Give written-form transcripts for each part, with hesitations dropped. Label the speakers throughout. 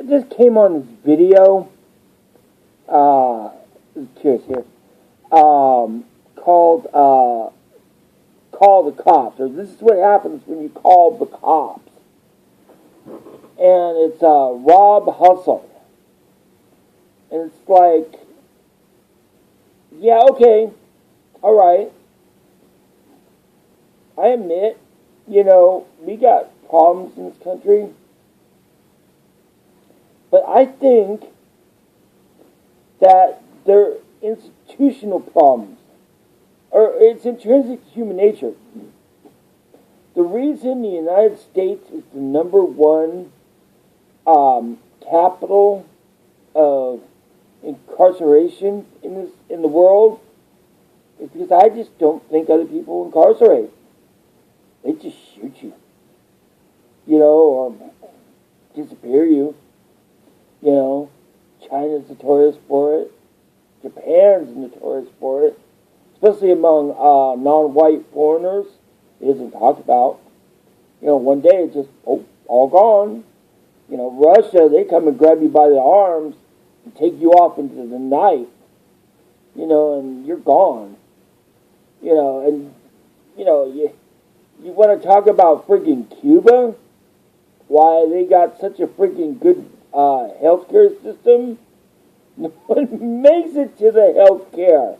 Speaker 1: I just came on this video. Curious here. Called "Call the Cops," or this is what happens when you call the cops. And it's Rob Hustle, and it's like, yeah, okay, all right. I admit, we got problems in this country. But I think that they're institutional problems, or it's intrinsic to human nature. The reason the United States is the number one capital of incarceration in the world is because I just don't think other people incarcerate. They just shoot you, or disappear you. China's notorious for it. Japan's notorious for it, especially among non-white foreigners. It isn't talked about. One day it's just, all gone. Russia, they come and grab you by the arms and take you off into the night, and you're gone. And, you want to talk about freaking Cuba? Why they got such a freaking good healthcare system? No one makes it to the healthcare.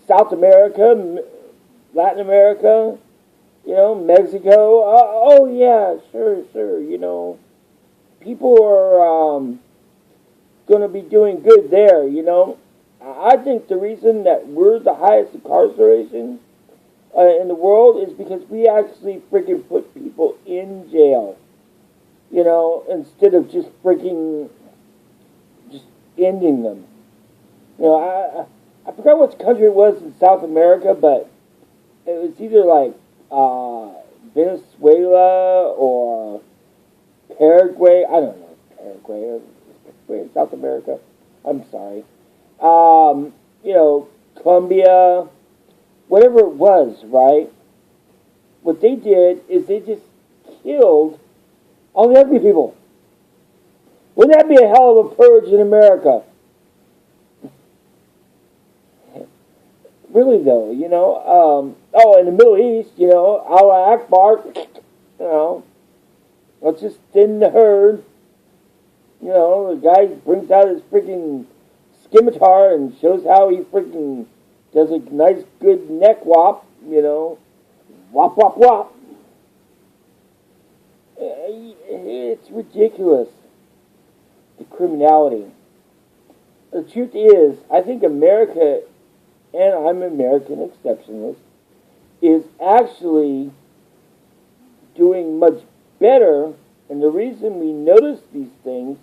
Speaker 1: South America, Latin America, Mexico. Oh yeah, sure. People are going to be doing good there. I think the reason that we're the highest incarceration in the world is because we actually freaking put people in jail. Instead of just ending them. I forgot which country it was in South America, but it was either like Venezuela or Paraguay. I don't know, Paraguay or South America. I'm sorry. Colombia, whatever it was, right? What they did is they just killed all the ugly people. Wouldn't that be a hell of a purge in America? Really though, in the Middle East, Allah Akbar, let's just thin the herd. The guy brings out his freaking scimitar and shows how he freaking does a nice good neck whop, whop, whop, whop. It's ridiculous, the criminality. The truth is, I think America, and I'm an American exceptionalist, is actually doing much better, and the reason we notice these things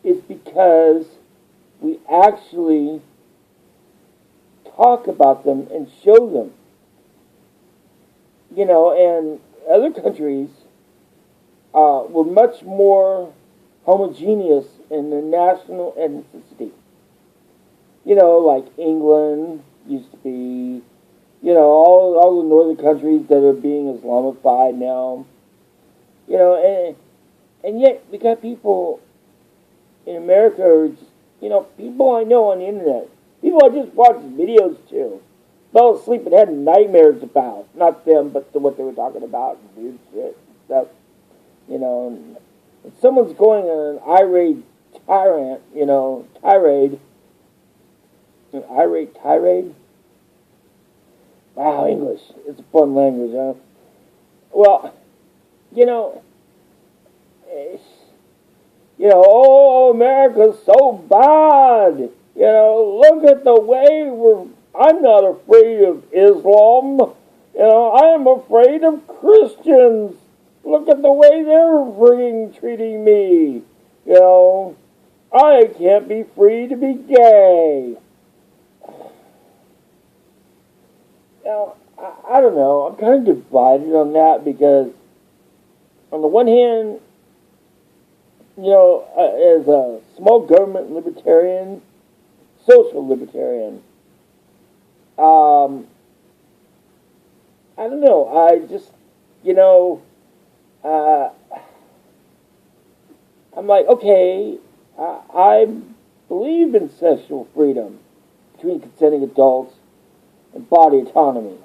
Speaker 1: is because we actually talk about them and show them. And other countries were much more homogeneous in their national ethnicity. Like England used to be, all the northern countries that are being Islamified now. And yet we got people in America, who are just, people I know on the internet, people I just watched videos to, fell asleep and had nightmares about. Not them, but what they were talking about, and weird shit and stuff. And someone's going on an irate tirade. An irate tirade? Wow, English. It's a fun language, huh? Well, America's so bad. Look at the way I'm not afraid of Islam. I am afraid of Christians. Look at the way they're freaking treating me. I can't be free to be gay. I don't know. I'm kind of divided on that because, on the one hand, as a small government libertarian, social libertarian, I don't know. I just, like, okay, I believe in sexual freedom between consenting adults and body autonomy.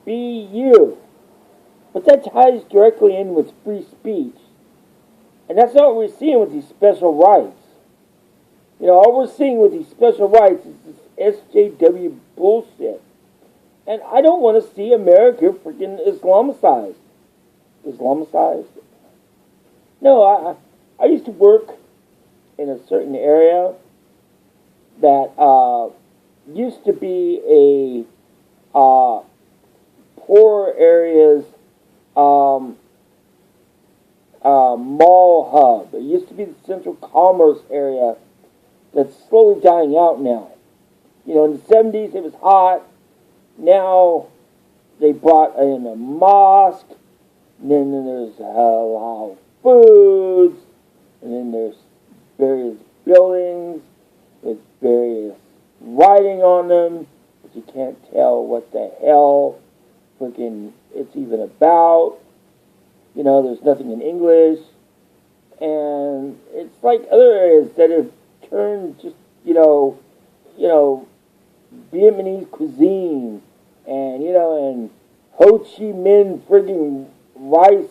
Speaker 1: Be you. But that ties directly in with free speech. And that's not what we're seeing with these special rights. All we're seeing with these special rights is this SJW bullshit. And I don't want to see America freaking Islamicized. Islamicized? No, I used to work in a certain area that used to be a poor areas mall hub. It used to be the central commerce area that's slowly dying out now. In the 70s it was hot. Now they brought in a mosque, and then there's halal foods, and then there's various buildings with various writing on them, but you can't tell what the hell freaking it's even about. There's nothing in English, and it's like other areas that have turned just, Vietnamese cuisine, and, and Ho Chi Minh frigging rice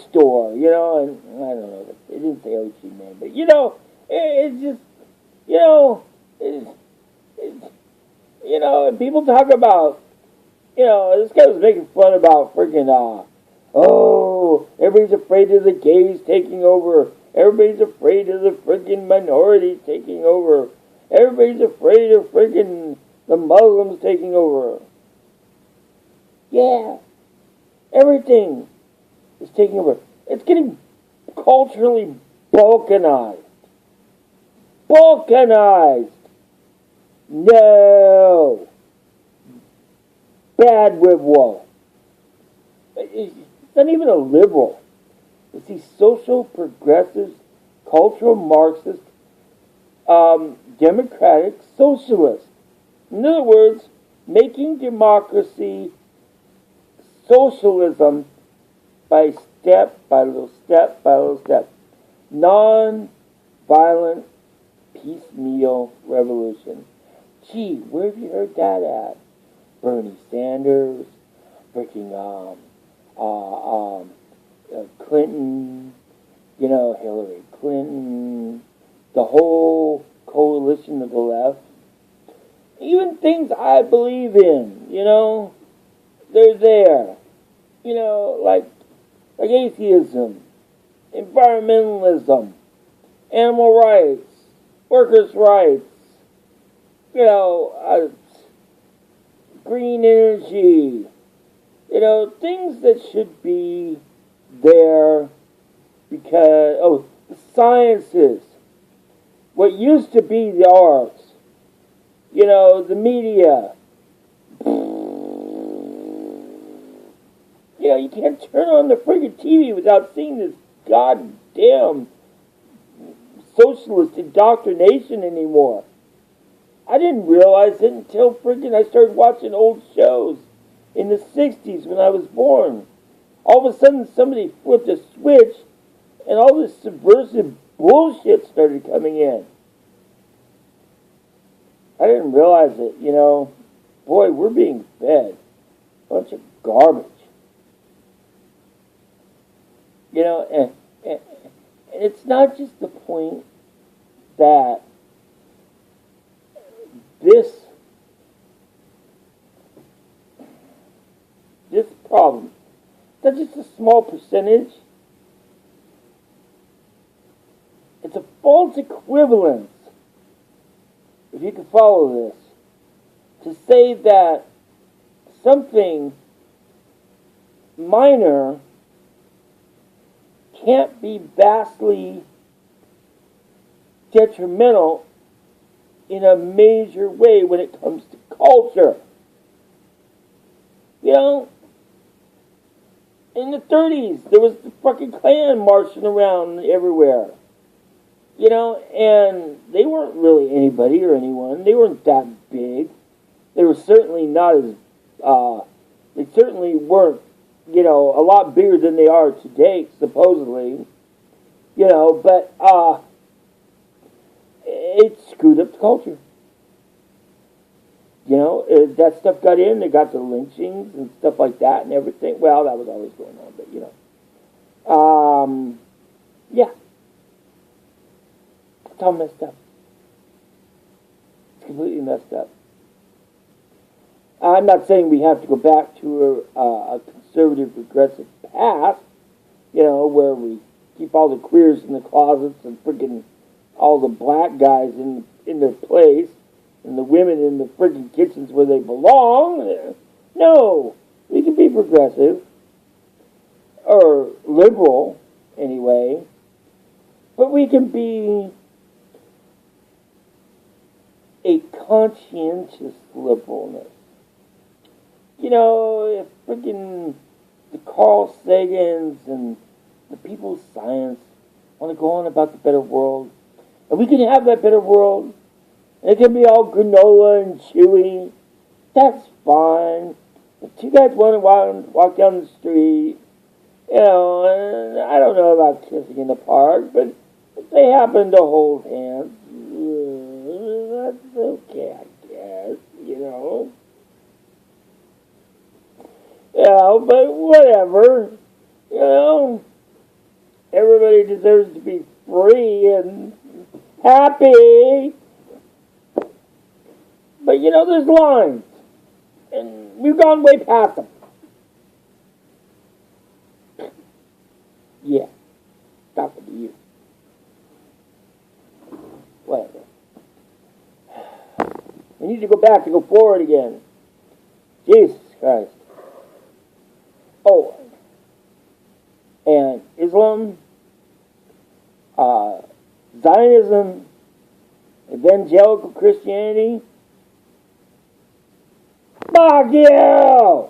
Speaker 1: store, and I don't know, it didn't say Ho Chi Minh, but, it's just, and people talk about, this guy was making fun about freaking, everybody's afraid of the gays taking over. Everybody's afraid of the freaking minorities taking over. Everybody's afraid of freaking the Muslims taking over. Yeah, everything is taking over. It's getting culturally balkanized. Balkanized! No! Bad Wibwo. It's not even a liberal. It's these social progressives, cultural Marxists, democratic socialists. In other words, making democracy socialism by little step. Non-violent, piecemeal revolution. Gee, where have you heard that at? Bernie Sanders, freaking Clinton, Hillary Clinton, the whole coalition of the left. Even things I believe in, they're there. Like atheism, environmentalism, animal rights, workers' rights, green energy, things that should be there because, the sciences, what used to be the arts, the media. You can't turn on the friggin' TV without seeing this goddamn socialist indoctrination anymore. I didn't realize it until friggin' I started watching old shows in the 60s when I was born. All of a sudden somebody flipped a switch and all this subversive bullshit started coming in. I didn't realize it, Boy, we're being fed a bunch of garbage. And it's not just the point that this problem, that's just a small percentage. It's a false equivalence, if you can follow this, to say that something minor can't be vastly detrimental in a major way when it comes to culture. In the 30s, there was the fucking Klan marching around everywhere. And they weren't really anybody or anyone. They weren't that big. They were certainly not as, they certainly weren't a lot bigger than they are today, supposedly. But it screwed up the culture. That stuff got in. They got the lynchings and stuff like that and everything. Well, that was always going on, but yeah, it's all messed up. It's completely messed up. I'm not saying we have to go back to a conservative, progressive past, where we keep all the queers in the closets and freaking all the black guys in their place and the women in the freaking kitchens where they belong. No, we can be progressive or liberal anyway, but we can be a conscientious liberalness. If freaking the Carl Sagans and the people of science want to go on about the better world, and we can have that better world, and it can be all granola and chewy, that's fine. If two guys want to walk down the street, and I don't know about kissing in the park, but if they happen to hold hands, that's okay, I guess, but whatever, everybody deserves to be free and happy. But there's lines, and we've gone way past them. Yeah, talking to you. Whatever. We need to go back to go forward again. Jesus Christ. Oh, and Islam, Zionism, evangelical Christianity. Fuck you!